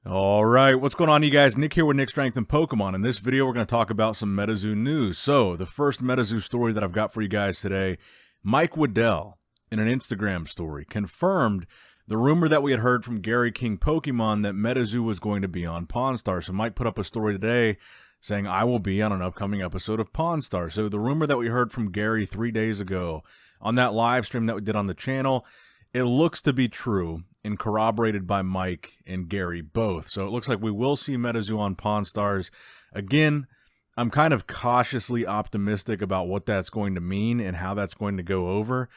All right, what's going on, you guys? Nick here with Nick Strength and Pokemon. In this video, we're going to talk about some metazoo news. So, the first metazoo story that I've got for you guys today, Mike Waddell, in an Instagram story, confirmed the rumor that we had heard from Gary King Pokemon that metazoo was going to be on Pawn Stars. So, Mike put up a story today saying, I will be on an upcoming episode of Pawn Stars. So, the rumor that we heard from Gary 3 days ago on that live stream that we did on the channel, it looks to be true and corroborated by Mike and Gary both. So it looks like we will see metazoo on Pawn Stars. Again, I'm kind of cautiously optimistic about what that's going to mean and how that's going to go over.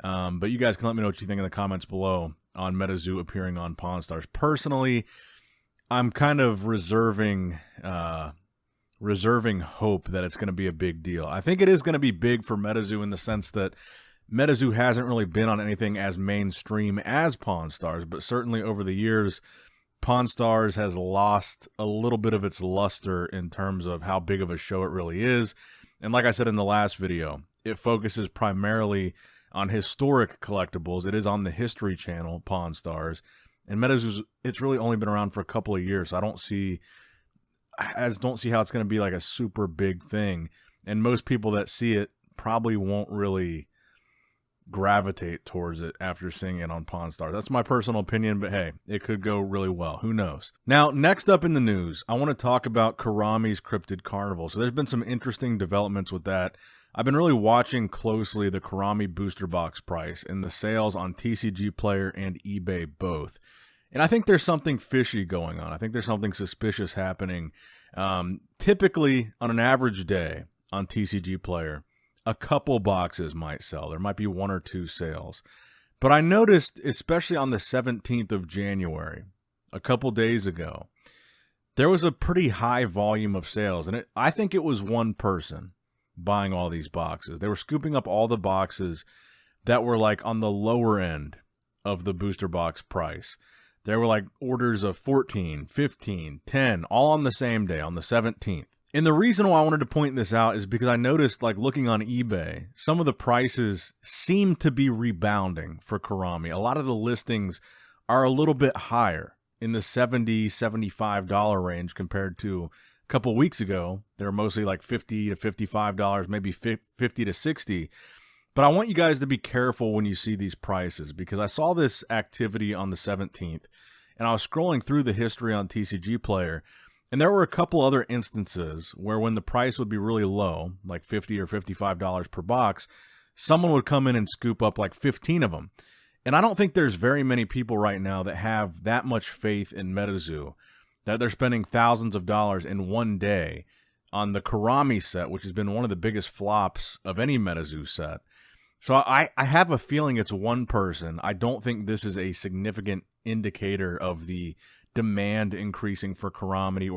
But you guys can let me know what you think in the comments below on metazoo appearing on Pawn Stars. Personally, I'm kind of reserving hope that it's going to be a big deal. I think it is going to be big for metazoo in the sense that metazoo hasn't really been on anything as mainstream as Pawn Stars, but certainly over the years, Pawn Stars has lost a little bit of its luster in terms of how big of a show it really is. And like I said in the last video, it focuses primarily on historic collectibles. It is on the History Channel, Pawn Stars. And metazoo, it's really only been around for a couple of years. So I don't see how it's going to be like a super big thing. And most people that see it probably won't really gravitate towards it after seeing it on Pawn Stars. That's my personal opinion, but hey, it could go really well. Who knows? Now, next up in the news, I want to talk about Kuromi's Cryptid Carnival. So there's been some interesting developments with that. I've been really watching closely the Kuromi booster box price and the sales on TCG Player and eBay both. And I think there's something fishy going on. I think there's something suspicious happening. Typically, on an average day on TCG Player, a couple boxes might sell. There might be one or two sales. But I noticed, especially on the 17th of January, a couple days ago, there was a pretty high volume of sales. And I think it was one person buying all these boxes. They were scooping up all the boxes that were like on the lower end of the booster box price. There were like orders of 14, 15, 10, all on the same day, on the 17th. And the reason why I wanted to point this out is because I noticed, like looking on eBay, some of the prices seem to be rebounding for Kuromi. A lot of the listings are a little bit higher in the $70, $75 range compared to a couple weeks ago. They were mostly like $50 to $55, maybe $50 to $60. But I want you guys to be careful when you see these prices, because I saw this activity on the 17th and I was scrolling through the history on TCG Player. And there were a couple other instances where when the price would be really low, like $50 or $55 per box, someone would come in and scoop up like 15 of them. And I don't think there's very many people right now that have that much faith in metazoo, that they're spending thousands of dollars in one day on the Kuromi set, which has been one of the biggest flops of any metazoo set. So I have a feeling it's one person. I don't think this is a significant indicator of the demand increasing for Kuromi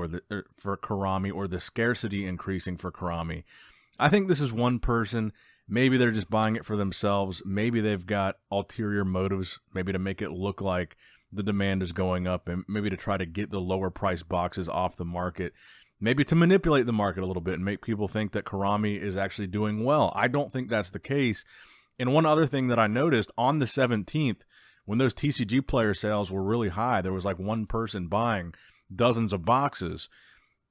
or the scarcity increasing for Kuromi. I think this is one person. Maybe they're just buying it for themselves. Maybe they've got ulterior motives, maybe to make it look like the demand is going up and maybe to try to get the lower price boxes off the market. Maybe to manipulate the market a little bit and make people think that Kuromi is actually doing well. I don't think that's the case. And one other thing that I noticed on the 17th, when those TCG Player sales were really high, there was like one person buying dozens of boxes.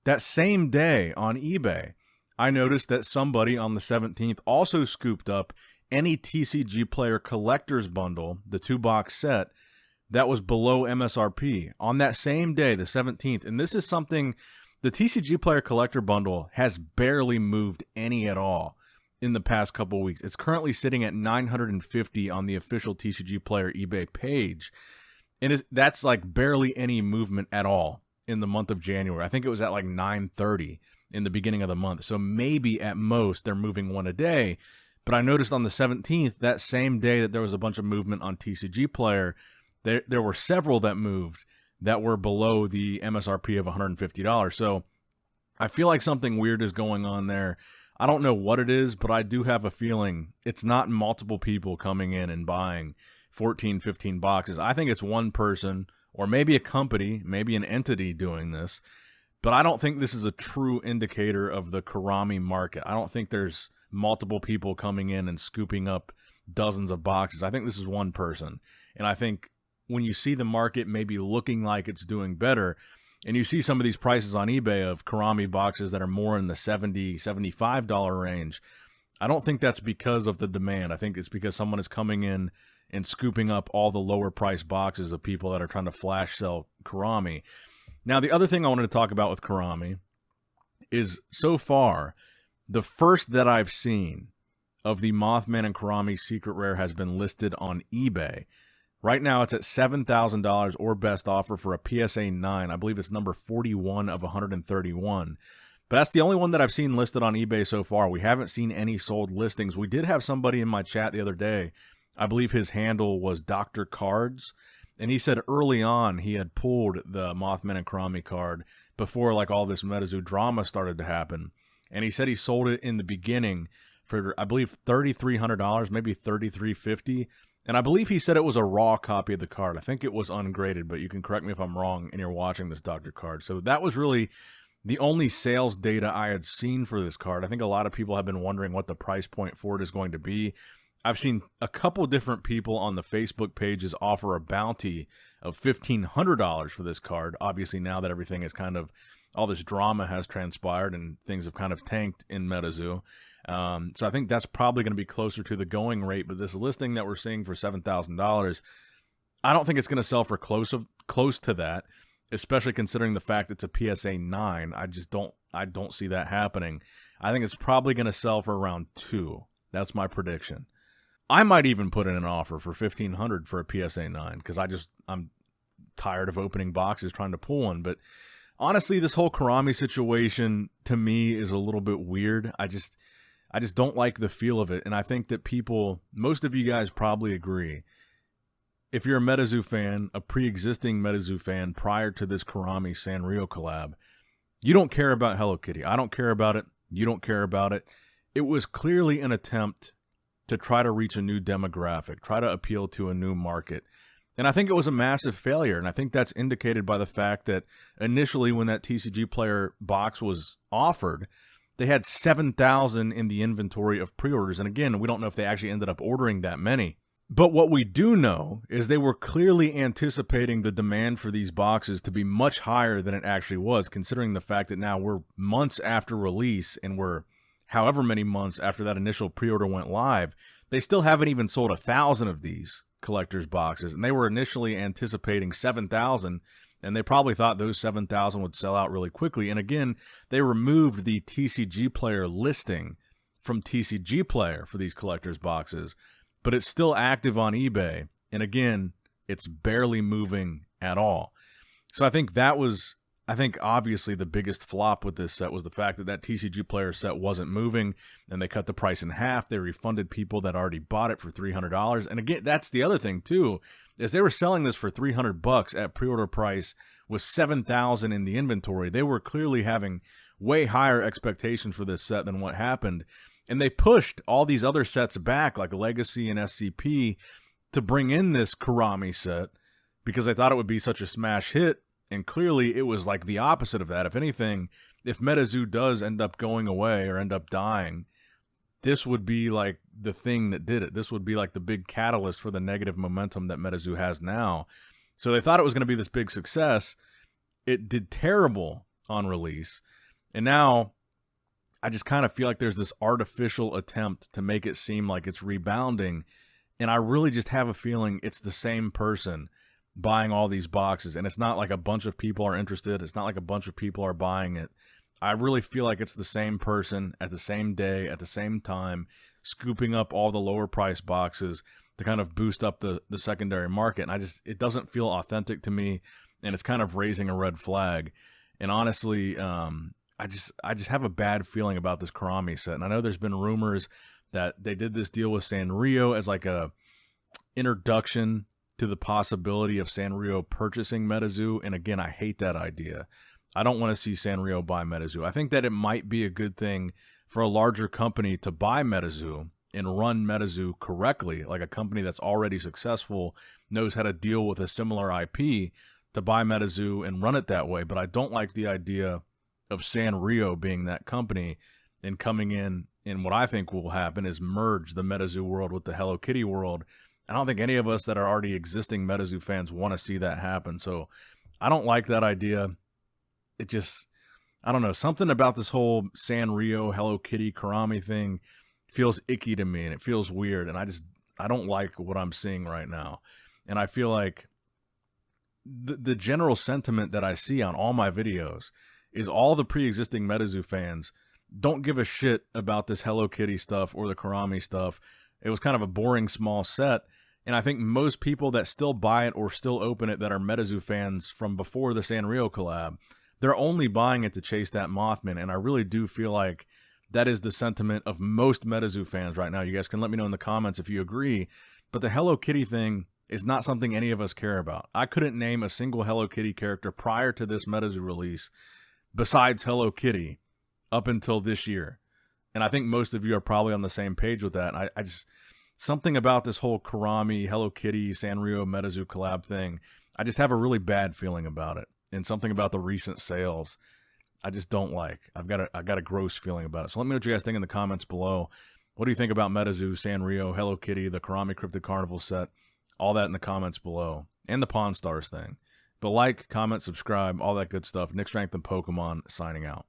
That same day on eBay, I noticed that somebody on the 17th also scooped up any TCG Player Collector's Bundle, the 2-box set, that was below MSRP on that same day, the 17th. And this is something, the TCG Player Collector Bundle has barely moved any at all in the past couple of weeks. It's currently sitting at 950 on the official TCG Player eBay page. And that's like barely any movement at all in the month of January. I think it was at like 930 in the beginning of the month. So maybe at most they're moving one a day. But I noticed on the 17th, that same day that there was a bunch of movement on TCG Player, there were several that moved that were below the MSRP of $150. So I feel like something weird is going on there. I don't know what it is, but I do have a feeling it's not multiple people coming in and buying 14, 15 boxes. I think it's one person or maybe a company, maybe an entity doing this, but I don't think this is a true indicator of the Kuromi market. I don't think there's multiple people coming in and scooping up dozens of boxes. I think this is one person, and I think when you see the market maybe looking like it's doing better, and you see some of these prices on eBay of Kuromi boxes that are more in the $70, $75 range, I don't think that's because of the demand. I think it's because someone is coming in and scooping up all the lower price boxes of people that are trying to flash sell Kuromi. Now, the other thing I wanted to talk about with Kuromi is, so far, the first that I've seen of the Mothman and Kuromi Secret Rare has been listed on eBay. Right now, it's at $7,000 or best offer for a PSA 9. I believe it's number 41 of 131. But that's the only one that I've seen listed on eBay so far. We haven't seen any sold listings. We did have somebody in my chat the other day. I believe his handle was Dr. Cards. And he said early on he had pulled the Mothman and Kuromi card before like all this metazoo drama started to happen. And he said he sold it in the beginning for, I believe, $3,300, maybe $3,350. And I believe he said it was a raw copy of the card. I think it was ungraded, but you can correct me if I'm wrong and you're watching this, Dr. Card. So that was really the only sales data I had seen for this card. I think a lot of people have been wondering what the price point for it is going to be. I've seen a couple different people on the Facebook pages offer a bounty of $1,500 for this card. Obviously, now that everything is kind of, all this drama has transpired and things have kind of tanked in metazoo. So I think that's probably going to be closer to the going rate. But this listing that we're seeing for $7,000, I don't think it's going to sell for close to that, especially considering the fact it's a PSA 9. I don't see that happening. I think it's probably going to sell for around $2,000. That's my prediction. I might even put in an offer for $1,500 for a PSA 9 because I'm tired of opening boxes trying to pull one. But honestly, this whole Kuromi situation to me is a little bit weird. I just don't like the feel of it. And I think that most of you guys probably agree. If you're a metazoo fan, a pre-existing metazoo fan prior to this Kuromi Sanrio collab, you don't care about Hello Kitty. I don't care about it. You don't care about it. It was clearly an attempt to try to reach a new demographic, try to appeal to a new market. And I think it was a massive failure. And I think that's indicated by the fact that initially when that TCG Player box was offered, they had 7,000 in the inventory of pre-orders. And again, we don't know if they actually ended up ordering that many. But what we do know is they were clearly anticipating the demand for these boxes to be much higher than it actually was, considering the fact that now we're months after release and we're however many months after that initial pre-order went live. They still haven't even sold 1,000 of these collector's boxes. And they were initially anticipating 7,000. And they probably thought those 7,000 would sell out really quickly. And again, they removed the TCG Player listing from TCG Player for these collector's boxes. But it's still active on eBay. And again, it's barely moving at all. So I think obviously the biggest flop with this set was the fact that TCG Player set wasn't moving. And they cut the price in half. They refunded people that already bought it for $300. And again, that's the other thing too. As they were selling this for $300 at pre-order price with 7,000 in the inventory, they were clearly having way higher expectations for this set than what happened. And they pushed all these other sets back, like Legacy and SCP, to bring in this Kuromi set because they thought it would be such a smash hit. And clearly it was like the opposite of that. If anything, if metazoo does end up going away or end up dying, this would be like the thing that did it. This would be like the big catalyst for the negative momentum that metazoo has now. So they thought it was going to be this big success. It did terrible on release. And now I just kind of feel like there's this artificial attempt to make it seem like it's rebounding. And I really just have a feeling it's the same person buying all these boxes. And it's not like a bunch of people are interested. It's not like a bunch of people are buying it. I really feel like it's the same person at the same day, at the same time, scooping up all the lower price boxes to kind of boost up the secondary market. And it doesn't feel authentic to me, and it's kind of raising a red flag. And honestly, I just have a bad feeling about this Kuromi set. And I know there's been rumors that they did this deal with Sanrio as like a introduction to the possibility of Sanrio purchasing metazoo. And again, I hate that idea. I don't want to see Sanrio buy metazoo. I think that it might be a good thing for a larger company to buy metazoo and run metazoo correctly, like a company that's already successful, knows how to deal with a similar IP, to buy metazoo and run it that way. But I don't like the idea of Sanrio being that company and coming in, and what I think will happen is merge the metazoo world with the Hello Kitty world. I don't think any of us that are already existing MetaZoo fans want to see that happen. So I don't like that idea. It just, I don't know, something about this whole Sanrio, Hello Kitty, Kuromi thing feels icky to me, and it feels weird, and I don't like what I'm seeing right now. And I feel like the general sentiment that I see on all my videos is all the pre-existing MetaZoo fans don't give a shit about this Hello Kitty stuff or the Kuromi stuff. It was kind of a boring small set, and I think most people that still buy it or still open it that are MetaZoo fans from before the Sanrio collab, they're only buying it to chase that Mothman, and I really do feel like that is the sentiment of most MetaZoo fans right now. You guys can let me know in the comments if you agree, but the Hello Kitty thing is not something any of us care about. I couldn't name a single Hello Kitty character prior to this MetaZoo release besides Hello Kitty up until this year. And I think most of you are probably on the same page with that. I just, something about this whole Kuromi, Hello Kitty, Sanrio, MetaZoo collab thing, I just have a really bad feeling about it. And something about the recent sales, I just don't like. I've got a gross feeling about it. So let me know what you guys think in the comments below. What do you think about MetaZoo, Sanrio, Hello Kitty, the Kuromi Cryptid Carnival set? All that in the comments below. And the Pawn Stars thing. But like, comment, subscribe, all that good stuff. Nick Strength and Pokemon signing out.